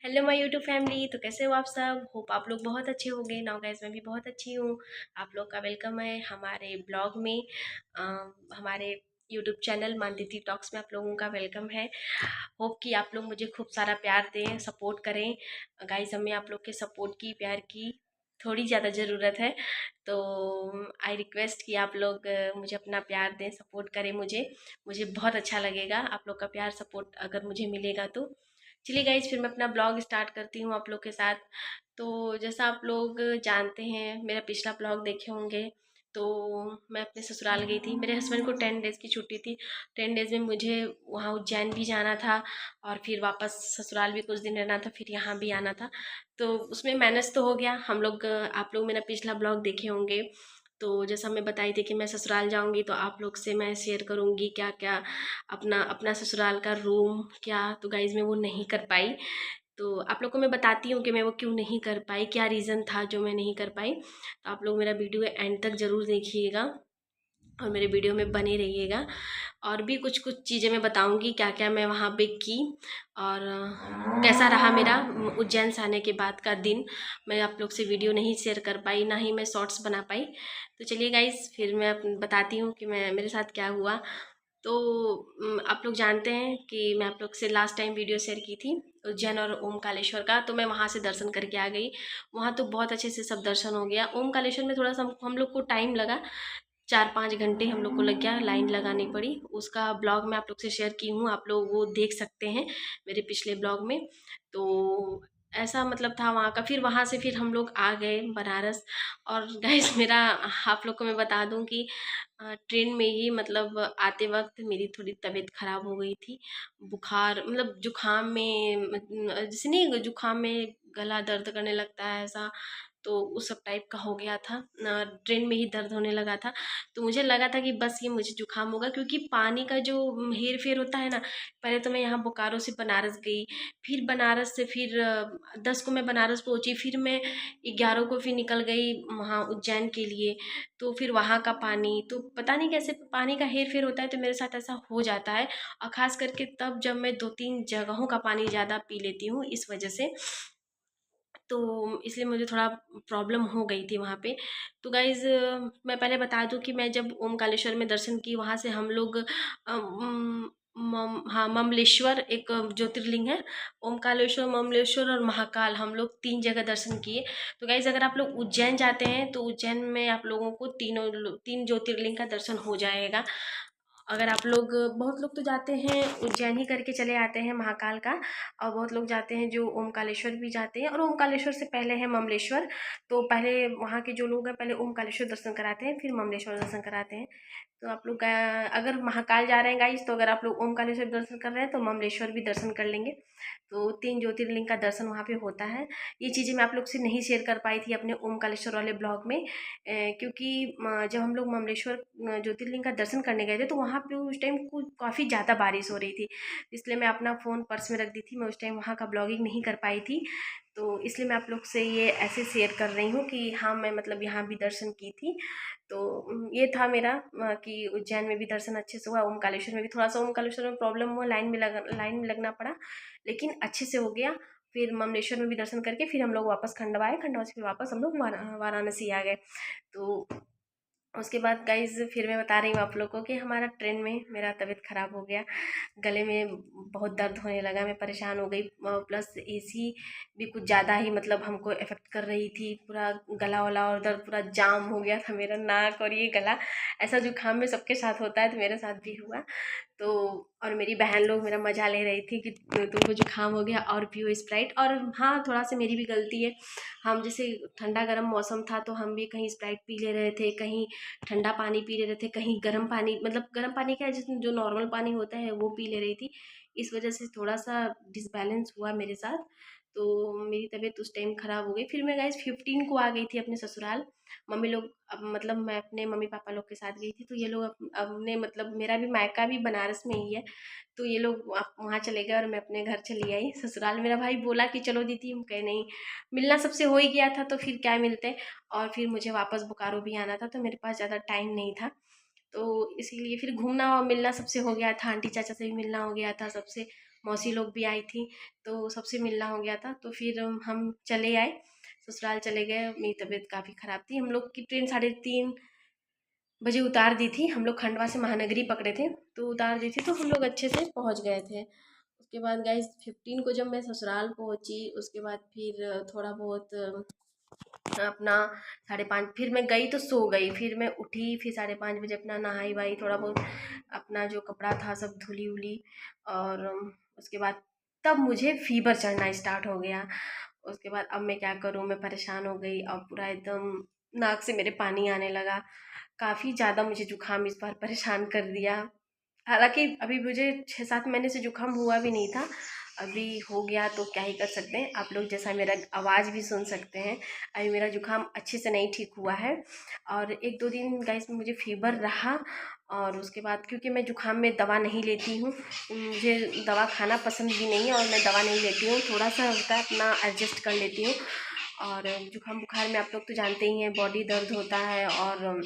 Hello my YouTube family. तो कैसे हो आप सब? होप आप लोग बहुत अच्छे होंगे। नाउ गाइस, मैं भी बहुत अच्छी हूँ। आप लोग का वेलकम है हमारे ब्लॉग में। अ, हमारे यूट्यूब चैनल मानदीदी टॉक्स में आप लोगों का वेलकम है। होप कि आप लोग मुझे खूब सारा प्यार दें, सपोर्ट करें। गाइस, हमें आप लोग के सपोर्ट की, प्यार की थोड़ी ज़्यादा ज़रूरत है। तो आई रिक्वेस्ट कि आप लोग मुझे अपना प्यार दें, सपोर्ट करें। मुझे मुझे बहुत अच्छा लगेगा आप लोग का प्यार सपोर्ट अगर मुझे मिलेगा तो। चलिए गाइज, फिर मैं अपना ब्लॉग स्टार्ट करती हूँ आप लोग के साथ। तो जैसा आप लोग जानते हैं, मेरा पिछला ब्लॉग देखे होंगे। तो मैं अपने ससुराल गई थी। मेरे हस्बैंड को 10 डेज़ की छुट्टी थी। 10 डेज़ में मुझे वहाँ उज्जैन भी जाना था और फिर वापस ससुराल भी कुछ दिन रहना था, फिर यहाँ भी आना था। तो उसमें मैनेज तो हो गया। हम लोग आप लोग मेरा पिछला ब्लॉग देखे होंगे। तो जैसा मैं बताई थी कि मैं ससुराल जाऊंगी तो आप लोग से मैं शेयर करूंगी क्या क्या अपना अपना ससुराल का रूम क्या। तो गाइज, मैं वो नहीं कर पाई। तो आप लोग को मैं बताती हूँ कि मैं वो क्यों नहीं कर पाई, क्या रीज़न था जो मैं नहीं कर पाई। तो आप लोग मेरा वीडियो एंड तक ज़रूर देखिएगा और मेरे वीडियो में बने रहिएगा। और भी कुछ कुछ चीज़ें मैं बताऊंगी क्या क्या मैं वहाँ पे की और कैसा रहा मेरा उज्जैन से आने के बाद का दिन। मैं आप लोग से वीडियो नहीं शेयर कर पाई, ना ही मैं शॉर्ट्स बना पाई। तो चलिए गाइस, फिर मैं बताती हूँ कि मैं मेरे साथ क्या हुआ। तो आप लोग जानते हैं कि मैं आप लोग से लास्ट टाइम वीडियो शेयर की थी उज्जैन और ओमकालेश्वर का। तो मैं वहाँ से दर्शन करके आ गई। वहाँ तो बहुत अच्छे से सब दर्शन हो गया। ओमकालेश्वर में थोड़ा सा हम लोग को टाइम लगा। 4-5 घंटे हम लोग को लग गया, लाइन लगानी पड़ी। उसका ब्लॉग मैं आप लोग से शेयर की हूँ, आप लोग वो देख सकते हैं मेरे पिछले ब्लॉग में। तो ऐसा मतलब था वहाँ का। फिर वहाँ से फिर हम लोग आ गए बनारस। और गाइस, मेरा आप लोग को मैं बता दूँ कि ट्रेन में ही मतलब आते वक्त मेरी थोड़ी तबीयत ख़राब हो गई थी। बुखार मतलब जुकाम में जैसे नहीं, जुकाम में गला दर्द करने लगता है ऐसा। तो उस सब टाइप का हो गया था। ट्रेन में ही दर्द होने लगा था। तो मुझे लगा था कि बस ये मुझे जुकाम होगा, क्योंकि पानी का जो हेर फेर होता है ना। पहले तो मैं यहाँ बोकारो से बनारस गई, फिर बनारस से फिर 10 को मैं बनारस पहुँची, फिर मैं 11 को फिर निकल गई वहाँ उज्जैन के लिए। तो फिर वहाँ का पानी तो पता नहीं कैसे पानी का हेर फेर होता है, तो मेरे साथ ऐसा हो जाता है। और ख़ास करके तब जब मैं 2-3 जगहों का पानी ज़्यादा पी लेती हूँ इस वजह से। तो इसलिए मुझे थोड़ा प्रॉब्लम हो गई थी वहाँ पे। तो गाइज़, मैं पहले बता दूँ कि मैं जब ओमकालेश्वर में दर्शन की, वहाँ से हम लोग हाँ, ममलेश्वर एक ज्योतिर्लिंग है। ओमकालेश्वर, ममलेश्वर और महाकाल, हम लोग 3 जगह दर्शन किए। तो गाइज़, अगर आप लोग उज्जैन जाते हैं तो उज्जैन में आप लोगों को 3 ज्योतिर्लिंग का दर्शन हो जाएगा। अगर आप लोग, बहुत लोग तो जाते हैं उज्जैन ही करके चले आते हैं महाकाल का। और बहुत लोग जाते हैं जो ओमकालेश्वर भी जाते हैं, और ओमकालेश्वर से पहले है ममलेश्वर। तो पहले वहाँ के जो लोग हैं पहले ओमकालेश्वर दर्शन कराते हैं, फिर ममलेश्वर दर्शन कराते हैं। तो आप लोग अगर महाकाल जा रहे हैं गाइस, तो अगर आप लोग ओमकालेश्वर दर्शन कर रहे हैं तो ममलेश्वर भी दर्शन कर लेंगे। तो 3 ज्योतिर्लिंग का दर्शन वहाँ पे होता है। ये चीज़ें मैं आप लोग से नहीं शेयर कर पाई थी अपने ओमकालेश्वर वाले ब्लॉग में। क्योंकि जब हम लोग ममलेश्वर ज्योतिर्लिंग का दर्शन करने गए थे तो वहाँ पे उस टाइम काफ़ी ज़्यादा बारिश हो रही थी। इसलिए मैं अपना फ़ोन पर्स में रख दी थी, मैं उस टाइम वहाँ का ब्लॉगिंग नहीं कर पाई थी। तो इसलिए मैं आप लोग से ये ऐसे शेयर कर रही हूँ कि हाँ, मैं मतलब यहाँ भी दर्शन की थी। तो ये था मेरा कि उज्जैन में भी दर्शन अच्छे से हुआ। ओमकालेश्वर में भी थोड़ा सा, ओमकालेश्वर में प्रॉब्लम हुआ, लाइन में लगना पड़ा, लेकिन अच्छे से हो गया। फिर ममलेश्वर में भी दर्शन करके फिर हम लोग वापस खंडवा आए, खंडवा से फिर वापस हम लोग वाराणसी आ गए। तो उसके बाद गाइज़, फिर मैं बता रही हूँ आप लोग को कि हमारा ट्रेन में मेरा तबीयत ख़राब हो गया। गले में बहुत दर्द होने लगा, मैं परेशान हो गई। प्लस एसी भी कुछ ज़्यादा ही मतलब हमको इफ़ेक्ट कर रही थी। पूरा गला वला और दर्द पूरा जाम हो गया था मेरा नाक और ये गला। ऐसा जुकाम में सबके साथ होता है, तो मेरे साथ भी हुआ। तो और मेरी बहन लोग मेरा मज़ा ले रही थी कि तुमको जुकाम हो गया और पियो स्प्राइट। और हाँ, थोड़ा सा मेरी भी गलती है। हम जैसे ठंडा गर्म मौसम था तो हम भी कहीं स्प्राइट पी ले रहे थे, कहीं ठंडा पानी पी ले रहे थे, कहीं गर्म पानी, मतलब गर्म पानी क्या है, जिसमें जो नॉर्मल पानी होता है वो पी ले रही थी। इस वजह से थोड़ा सा डिसबैलेंस हुआ मेरे साथ। तो मेरी तबीयत उस टाइम ख़राब हो गई। फिर मैं गाइस 15 को आ गई थी अपने ससुराल। मम्मी लोग, अब मतलब मैं अपने मम्मी पापा लोग के साथ गई थी, तो ये लोग अपने मतलब मेरा भी मायका भी बनारस में ही है। तो ये लोग वहाँ चले गए और मैं अपने घर चली आई ससुराल। मेरा भाई बोला कि चलो दीदी, हम कहे नहीं, मिलना सबसे हो ही गया था तो फिर क्या मिलते। और फिर मुझे वापस बोकारो भी आना था, तो मेरे पास ज़्यादा टाइम नहीं था। तो इसीलिए फिर घूमना और मिलना सबसे हो गया था, आंटी चाचा से भी मिलना हो गया था सबसे। मौसी लोग भी आई थी, तो सबसे मिलना हो गया था। तो फिर हम चले आए, ससुराल चले गए। मेरी तबीयत काफ़ी ख़राब थी। हम लोग की ट्रेन 3:30 बजे उतार दी थी। हम लोग खंडवा से महानगरी पकड़े थे, तो उतार दी थी, तो हम लोग अच्छे से पहुंच गए थे। उसके बाद गाइस 15 को जब मैं ससुराल पहुंची, उसके बाद फिर थोड़ा बहुत अपना 5:30 फिर मैं गई तो सो गई। फिर मैं उठी, फिर 5:30 बजे अपना नहाई वाई, थोड़ा बहुत अपना जो कपड़ा था सब धुली उली। और उसके बाद तब मुझे फीवर चढ़ना स्टार्ट हो गया। उसके बाद अब मैं क्या करूँ, मैं परेशान हो गई। अब पूरा एकदम नाक से मेरे पानी आने लगा। काफ़ी ज़्यादा मुझे जुकाम इस बार परेशान कर दिया। हालांकि अभी मुझे 6-7 महीने से जुकाम हुआ भी नहीं था, अभी हो गया तो क्या ही कर सकते हैं। आप लोग जैसा मेरा आवाज़ भी सुन सकते हैं, अभी मेरा जुकाम अच्छे से नहीं ठीक हुआ है। और 1-2 दिन गाइस में मुझे फीवर रहा। और उसके बाद क्योंकि मैं जुकाम में दवा नहीं लेती हूँ, मुझे दवा खाना पसंद भी नहीं है, और मैं दवा नहीं लेती हूँ, थोड़ा सा होता है अपना एडजस्ट कर लेती हूँ। और जुकाम बुखार में आप लोग तो जानते ही हैं, बॉडी दर्द होता है और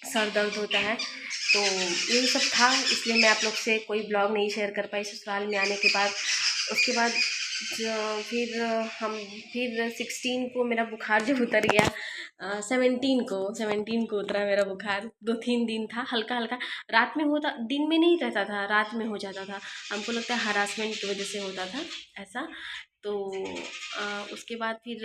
सर दर्द होता है। तो यही सब था, इसलिए मैं आप लोग से कोई ब्लॉग नहीं शेयर कर पाई ससुराल में आने के बाद। उसके बाद फिर हम फिर 16 को मेरा बुखार जब उतर गया, 17 को उतरा मेरा बुखार। 2-3 दिन था हल्का हल्का, रात में होता, दिन में नहीं रहता था, रात में हो जाता था। हमको लगता है हरासमेंट की वजह से होता था ऐसा। तो उसके बाद फिर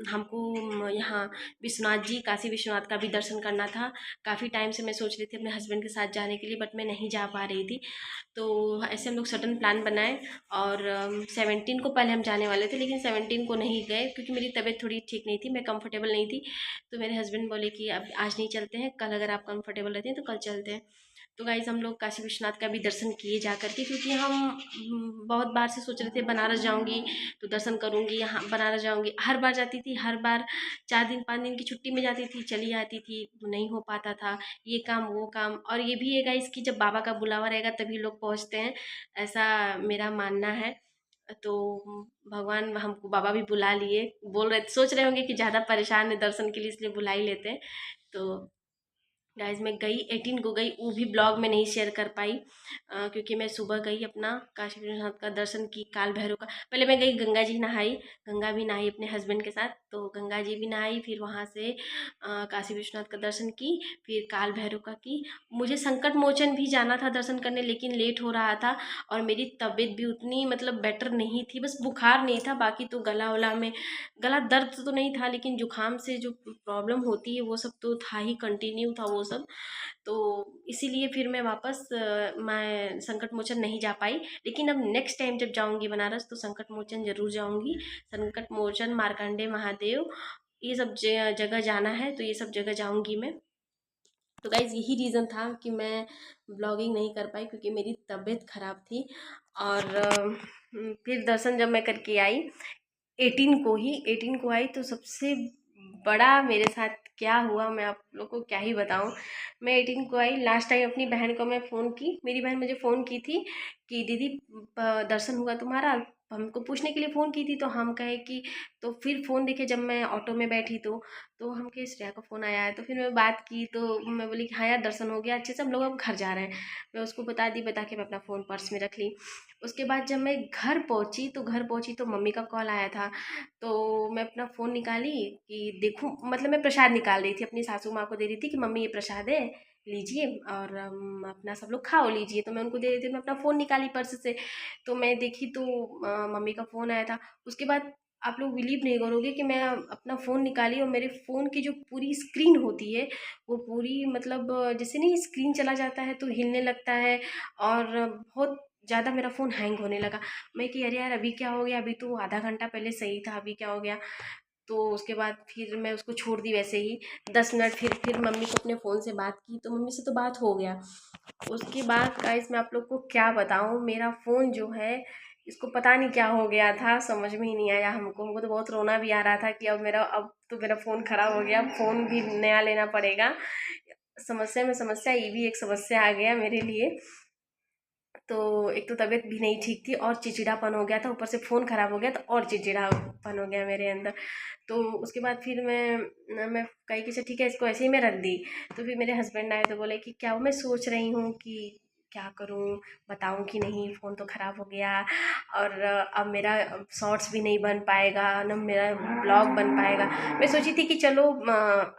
हमको यहाँ विश्वनाथ जी, काशी विश्वनाथ का भी दर्शन करना था। काफ़ी टाइम से मैं सोच रही थी अपने हस्बैंड के साथ जाने के लिए, बट मैं नहीं जा पा रही थी। तो ऐसे हम लोग सडन प्लान बनाए, और 17 को पहले हम जाने वाले थे, लेकिन 17 को नहीं गए क्योंकि मेरी तबीयत थोड़ी ठीक नहीं थी, मैं कंफर्टेबल नहीं थी। तो मेरे हस्बैंड बोले कि अब आज नहीं चलते हैं, कल अगर आप कंफर्टेबल रहते हैं तो कल चलते हैं। तो गाइज हम लोग काशी विश्वनाथ का भी दर्शन किए जा करके, क्योंकि हम बहुत बार से सोच रहे थे बनारस जाऊंगी तो दर्शन करूंगी, यहाँ बनारस जाऊंगी, हर बार जाती थी, हर बार 4 दिन 5 दिन की छुट्टी में जाती थी, चली आती थी, नहीं हो पाता था, ये काम वो काम। और ये भी है गाइस कि जब बाबा का बुलावा रहेगा तभी लोग पहुंचते हैं, ऐसा मेरा मानना है। तो भगवान हमको, बाबा भी बुला लिए, बोल रहे, सोच रहे होंगे कि ज़्यादा परेशान है दर्शन के लिए, इसलिए बुला ही लेते हैं। तो गाइज मैं गई, 18 को गई, वो भी ब्लॉग में नहीं शेयर कर पाई, क्योंकि मैं सुबह गई अपना काशी विश्वनाथ का दर्शन की, काल भैरव का। पहले मैं गई, गंगा जी नहाई, गंगा भी नहाई अपने हस्बैंड के साथ, तो गंगा जी भी नहाई, फिर वहाँ से काशी विश्वनाथ का दर्शन की, फिर काल भैरव का की। मुझे संकट मोचन भी जाना था दर्शन करने, लेकिन लेट हो रहा था, और मेरी तबीयत भी उतनी मतलब बेटर नहीं थी, बस बुखार नहीं था, बाकी तो गला वला में, गला दर्द तो नहीं था, लेकिन जुकाम से जो प्रॉब्लम होती है वो सब तो था ही, कंटिन्यू था वो सब। तो इसीलिए फिर मैं वापस मैं संकट मोचन नहीं जा पाई। लेकिन अब नेक्स्ट टाइम जब जाऊंगी बनारस तो संकट मोचन जरूर जाऊंगी। संकट मोचन, मार्कंडे महादेव, ये सब जगह जाना है, तो ये सब जगह जाऊंगी मैं। तो गाइज़ यही रीज़न था कि मैं ब्लॉगिंग नहीं कर पाई, क्योंकि मेरी तबीयत ख़राब थी। और फिर दर्शन जब मैं करके आई, 18 को आई, तो सबसे बड़ा मेरे साथ क्या हुआ मैं आप लोग को क्या ही बताऊं। मैं 18 को आई, लास्ट टाइम अपनी बहन को मैं फ़ोन की, मेरी बहन मुझे फ़ोन की थी कि दीदी दर्शन हुआ तुम्हारा, हमको पूछने के लिए फ़ोन की थी। तो हम कहे कि, तो फिर फ़ोन देखे जब मैं ऑटो में बैठी, तो हम के श्रेया का फ़ोन आया है, तो फिर मैं बात की, तो मैं बोली कि हाँ यार दर्शन हो गया अच्छे से, हम लोग अब घर जा रहे हैं। मैं उसको बता दी, बता के मैं अपना फ़ोन पर्स में रख ली। उसके बाद जब मैं घर पहुंची तो मम्मी का कॉल आया था। तो मैं अपना फ़ोन निकाली कि देखूं, मतलब मैं प्रसाद निकाल रही थी, अपनी सासू माँ को दे रही थी कि मम्मी ये प्रसाद है, लीजिए, और अपना सब लोग खाओ लीजिए। तो मैं उनको दे रही थी, मैं अपना फ़ोन निकाली पर्स से, तो मैं देखी तो मम्मी का फ़ोन आया था। उसके बाद आप लोग बिलीव नहीं करोगे कि मैं अपना फ़ोन निकाली, और मेरे फ़ोन की जो पूरी स्क्रीन होती है वो पूरी, मतलब जैसे नहीं स्क्रीन चला जाता है तो हिलने लगता है, और बहुत ज़्यादा मेरा फ़ोन हैंग होने लगा। मैं कि अरे यार अभी क्या हो गया, अभी तो आधा घंटा पहले सही था, अभी क्या हो गया। तो उसके बाद फिर मैं उसको छोड़ दी वैसे ही। 10 मिनट फिर मम्मी को अपने फ़ोन से बात की, तो मम्मी से तो बात हो गया। उसके बाद गाइस मैं आप लोग को क्या बताऊँ, मेरा फ़ोन जो है, इसको पता नहीं क्या हो गया था, समझ में ही नहीं आया हमको तो बहुत रोना भी आ रहा था कि अब तो मेरा फ़ोन ख़राब हो गया, फ़ोन भी नया लेना पड़ेगा। समस्या में समस्या, ये भी एक समस्या आ गया मेरे लिए। तो एक तो तबीयत भी नहीं ठीक थी, और चिड़चिड़ापन हो गया था, ऊपर से फ़ोन ख़राब हो गया, तो और चिड़चिड़ापन हो गया मेरे अंदर। तो उसके बाद फिर मैं कही कि अच्छा ठीक है, इसको ऐसे ही मैं रख दी। तो फिर मेरे हस्बैंड आए तो बोले कि क्या हो, मैं सोच रही हूँ कि क्या करूँ, बताऊँ कि नहीं, फ़ोन तो ख़राब हो गया और अब मेरा शॉर्ट्स भी नहीं बन पाएगा ना, मेरा ब्लॉग बन पाएगा। मैं सोची थी कि चलो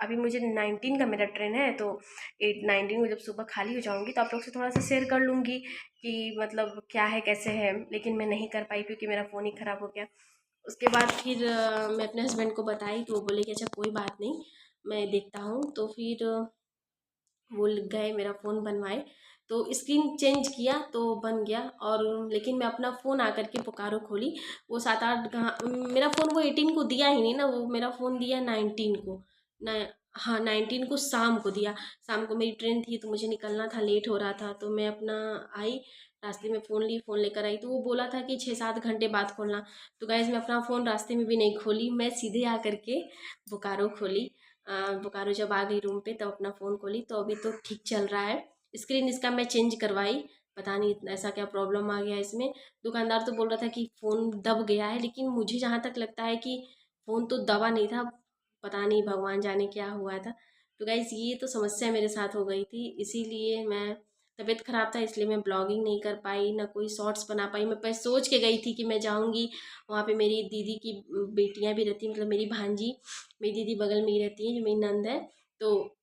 अभी मुझे 19 का मेरा ट्रेन है, तो 19 को जब सुबह खाली हो जाऊँगी तो आप लोग से थोड़ा सा शेयर कर लूँगी कि मतलब क्या है कैसे है, लेकिन मैं नहीं कर पाई क्योंकि मेरा फ़ोन ही ख़राब हो गया। उसके बाद फिर मैं अपने हस्बैंड को बताई तो वो बोले कि अच्छा कोई बात नहीं, मैं देखता हूँ। तो फिर वो गए मेरा फ़ोन बनवाए, तो स्क्रीन चेंज किया तो बन गया। और लेकिन मैं अपना फ़ोन आकर के बोकारो खोली, वो 7-8 मेरा फ़ोन वो 18 को दिया ही नहीं ना, वो मेरा फ़ोन दिया 19 को न। हाँ, 19 को शाम को दिया। शाम को मेरी ट्रेन थी तो मुझे निकलना था, लेट हो रहा था, तो मैं अपना आई, रास्ते में फ़ोन ली, फ़ोन लेकर आई तो वो बोला था कि 6-7 घंटे बाद खोलना। तो गाइज़ मैं अपना फ़ोन रास्ते में भी नहीं खोली, मैं सीधे आकर के बोकारो खोली। बोकारो जब आ गई रूम पे तब अपना फ़ोन खोली तो अभी तो ठीक चल रहा है। स्क्रीन इसका मैं चेंज करवाई, पता नहीं इतना ऐसा क्या प्रॉब्लम आ गया इसमें। दुकानदार तो बोल रहा था कि फ़ोन दब गया है, लेकिन मुझे जहाँ तक लगता है कि फ़ोन तो दबा नहीं था, पता नहीं भगवान जाने क्या हुआ था। तो गाइज़ ये तो समस्या मेरे साथ हो गई थी, इसीलिए मैं, तबीयत ख़राब था इसलिए मैं ब्लॉगिंग नहीं कर पाई, ना कोई शॉर्ट्स बना पाई। मैं पहले सोच के गई थी कि मैं जाऊँगी, वहाँ पे मेरी दीदी की बेटियाँ भी रहती, मतलब मेरी भांजी, मेरी दीदी बगल में ही रहती है जो मेरी नंद है, तो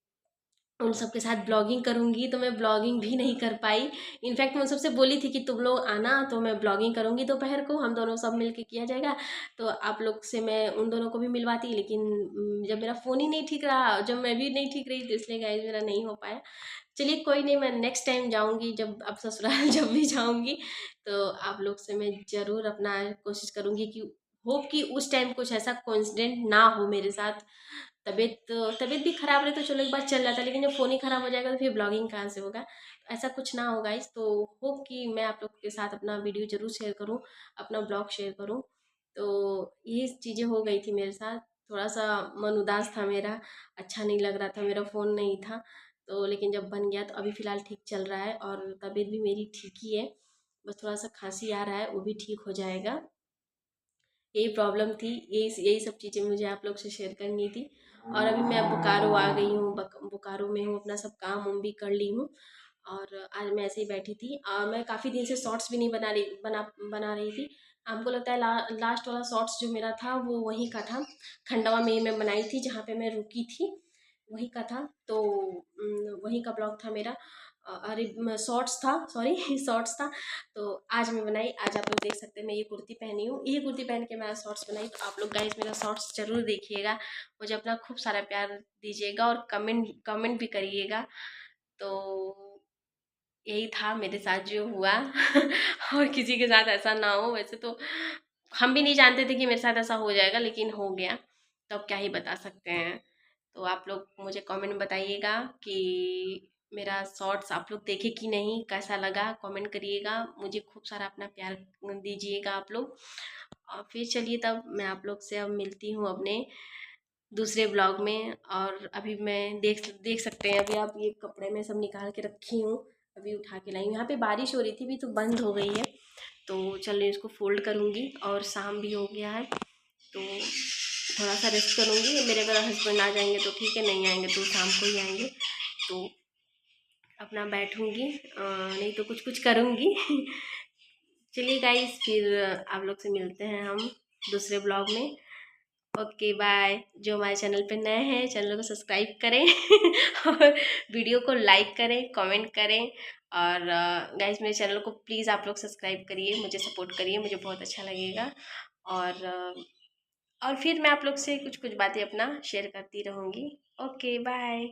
उन सब के साथ ब्लॉगिंग करूँगी, तो मैं ब्लॉगिंग भी नहीं कर पाई। इनफैक्ट मैं उन सबसे बोली थी कि तुम लोग आना तो मैं ब्लॉगिंग करूँगी दोपहर को, हम दोनों सब मिल के किया जाएगा। तो आप लोग से मैं उन दोनों को भी मिलवाती, लेकिन जब मेरा फ़ोन ही नहीं ठीक रहा, जब मैं भी नहीं ठीक रही, तो इसलिए गाइस मेरा नहीं हो पाया। चलिए कोई नहीं, मैं नेक्स्ट टाइम जाऊँगी, जब अब ससुराल जब भी जाऊँगी तो आप लोग से मैं ज़रूर अपना कोशिश करूँगी कि होप कि उस टाइम कुछ ऐसा कोइंसिडेंट ना हो मेरे साथ। तबीयत भी खराब रहे तो चलो एक बार चल जाता, लेकिन जब फ़ोन ही खराब हो जाएगा तो फिर ब्लॉगिंग कहाँ से होगा। ऐसा कुछ ना हो गाइस, तो होप कि मैं आप लोग के साथ अपना वीडियो ज़रूर शेयर करूँ, अपना ब्लॉग शेयर करूँ। तो ये चीज़ें हो गई थी मेरे साथ, थोड़ा सा मन उदास था मेरा, अच्छा नहीं लग रहा था, मेरा फ़ोन नहीं था। तो लेकिन जब बन गया तो अभी फ़िलहाल ठीक चल रहा है और तबीयत भी मेरी ठीक ही है, बस थोड़ा सा खांसी आ रहा है, वो भी ठीक हो जाएगा। यही प्रॉब्लम थी, यही सब चीज़ें मुझे आप लोग से शेयर करनी थी। और अभी मैं बोकारो आ गई हूँ, बोकारो में हूँ, अपना सब काम उम भी कर ली हूँ और आज मैं ऐसे ही बैठी थी। मैं काफ़ी दिन से शॉर्ट्स भी नहीं बना रही थी। हमको लगता है लास्ट वाला शॉर्ट्स जो मेरा था वो वहीं का था, खंडवा में ही मैं बनाई थी जहाँ पे मैं रुकी थी, वहीं का था। तो वहीं का ब्लॉग था मेरा। अरे शॉर्ट्स था, सॉरी शॉर्ट्स था। तो आज मैं बनाई, आज आप लोग देख सकते हैं मैं ये कुर्ती पहनी हूँ, ये कुर्ती पहन के मैं शॉर्ट्स बनाई। तो आप लोग गाइस मेरा शॉर्ट्स ज़रूर देखिएगा, मुझे अपना खूब सारा प्यार दीजिएगा और कमेंट कमेंट भी करिएगा। तो यही था मेरे साथ जो हुआ और किसी के साथ ऐसा ना हो। वैसे तो हम भी नहीं जानते थे कि मेरे साथ ऐसा हो जाएगा, लेकिन हो गया, तो अब क्या ही बता सकते हैं। तो आप लोग मुझे कमेंट में बताइएगा कि मेरा शॉर्ट्स आप लोग देखे कि नहीं, कैसा लगा, कमेंट करिएगा, मुझे खूब सारा अपना प्यार दीजिएगा आप लोग। और फिर चलिए तब मैं आप लोग से अब मिलती हूँ अपने दूसरे ब्लॉग में। और अभी मैं देख देख सकते हैं, अभी आप ये कपड़े में सब निकाल के रखी हूँ, अभी उठा के लाई हूँ। यहाँ पे बारिश हो रही थी, भी तो बंद हो गई है, तो चलिए इसको फोल्ड करूँगी। और शाम भी हो गया है तो थोड़ा सा रेस्ट करूँगी। मेरे अगर हस्बैंड आ जाएंगे तो ठीक है, नहीं आएंगे तो शाम को ही आएंगे, तो अपना बैठूँगी, नहीं तो कुछ कुछ करूँगी चलिए गाइस, फिर आप लोग से मिलते हैं हम दूसरे ब्लॉग में। Okay bye. जो हमारे चैनल पे नए हैं, चैनल को सब्सक्राइब करें और वीडियो को लाइक करें, कमेंट करें। और गाइस मेरे चैनल को प्लीज़ आप लोग सब्सक्राइब करिए, मुझे सपोर्ट करिए, मुझे बहुत अच्छा लगेगा। और और फिर मैं आप लोग से कुछ कुछ बातें अपना शेयर करती रहूँगी। Okay bye.